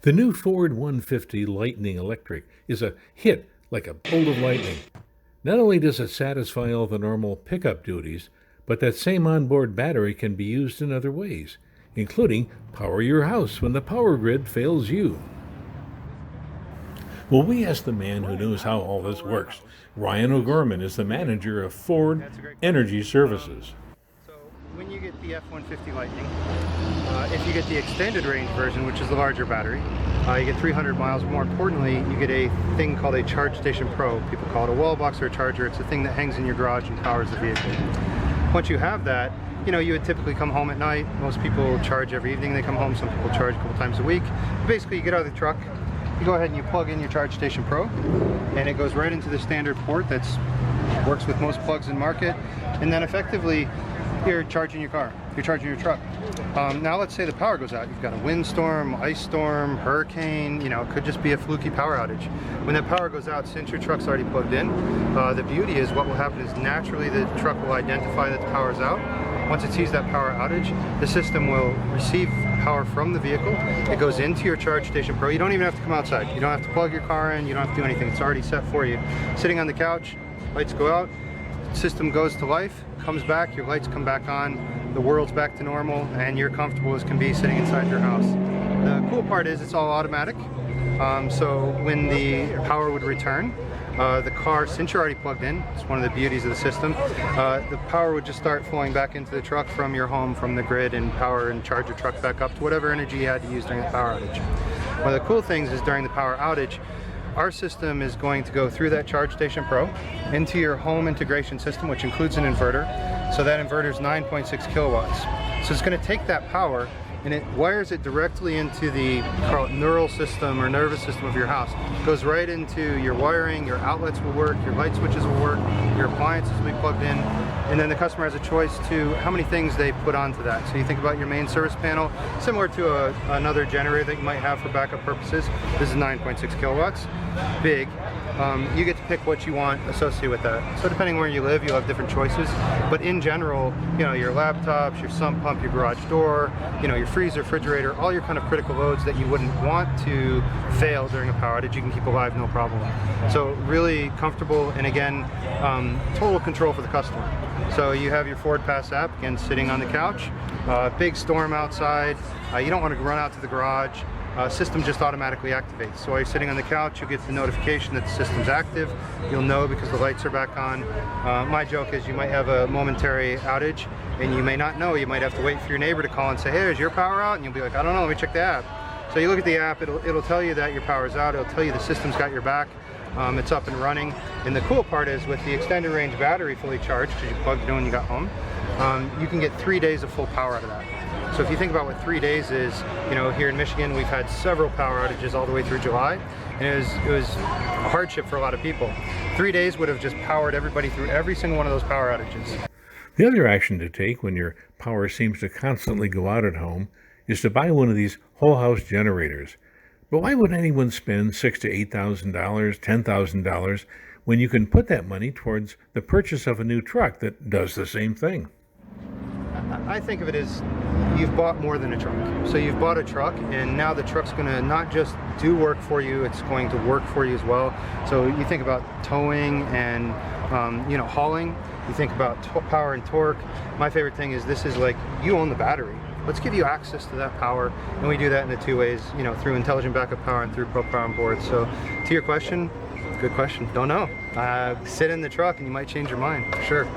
The new Ford 150 Lightning Electric is a hit like a bolt of lightning. Not only does it satisfy all the normal pickup duties, but that same onboard battery can be used in other ways, including power your house when the power grid fails you. Well, we asked the man who knows how all this works. Ryan O'Gorman is the manager of Ford Energy Services. So when you get the F-150 Lightning, if you get the extended range version, which is the larger battery, you get 300 miles. More importantly, you get a thing called a Charge Station Pro. People call it a wall box or a charger. It's a thing that hangs in your garage and powers the vehicle. Once you have that, you would typically come home at night. Most people charge every evening they come home. Some people charge a couple times a week. Basically, you get out of the truck, you go ahead and you plug in your Charge Station Pro, and it goes right into the standard port that works with most plugs in market, and then effectively you're charging your car, you're charging your truck. Now let's say the power goes out. You've got a windstorm, ice storm, hurricane, it could just be a fluky power outage. When that power goes out, since your truck's already plugged in, the beauty is what will happen is naturally the truck will identify that the power's out. Once it sees that power outage, the system will receive power from the vehicle. It goes into your Charge Station Pro. You don't even have to come outside. You don't have to plug your car in. You don't have to do anything. It's already set for you. Sitting on the couch, lights go out, system goes to life, comes back, your lights come back on, the world's back to normal, and you're comfortable as can be sitting inside your house. The cool part is it's all automatic. So when the power would return, the car, since you're already plugged in, it's one of the beauties of the system, the power would just start flowing back into the truck from your home, from the grid, and power and charge your truck back up to whatever energy you had to use during the power outage. One of the cool things is during the power outage, our system is going to go through that Charge Station Pro into your home integration system, which includes an inverter. So that inverter is 9.6 kilowatts. So it's going to take that power and it wires it directly into the neural system or nervous system of your house. It goes right into your wiring, your outlets will work, your light switches will work, your appliances will be plugged in, and then the customer has a choice to how many things they put onto that. So you think about your main service panel, similar to another generator that you might have for backup purposes. This is 9.6 kilowatts, big. You get to pick what you want associated with that. So depending where you live, you'll have different choices. But in general, your laptops, your sump pump, your garage door, your freezer, refrigerator, all your kind of critical loads that you wouldn't want to fail during a power outage, you can keep alive no problem. So really comfortable, and again, total control for the customer. So you have your Ford Pass app, again, sitting on the couch, big storm outside, you don't want to run out to the garage. System just automatically activates. So while you're sitting on the couch, you'll get the notification that the system's active. You'll know because the lights are back on. My joke is you might have a momentary outage and you may not know. You might have to wait for your neighbor to call and say, hey, is your power out? And you'll be like, I don't know, let me check the app. So you look at the app, it'll tell you that your power's out. It'll tell you the system's got your back. It's up and running. And the cool part is with the extended range battery fully charged, because you plugged it in when you got home, you can get 3 days of full power out of that. So if you think about what 3 days is, here in Michigan, we've had several power outages all the way through July, and it was a hardship for a lot of people. 3 days would have just powered everybody through every single one of those power outages. The other action to take when your power seems to constantly go out at home is to buy one of these whole house generators. But why would anyone spend $6,000 to $8,000, $10,000 when you can put that money towards the purchase of a new truck that does the same thing? I think of it as you've bought more than a truck. So you've bought a truck, and now the truck's going to not just do work for you, it's going to work for you as well. So you think about towing and hauling. You think about power and torque. My favorite thing is this is like you own the battery. Let's give you access to that power, and we do that in the two ways, through intelligent backup power and through Pro Power on Board. So to your question, good question. Don't know. Sit in the truck and you might change your mind, for sure.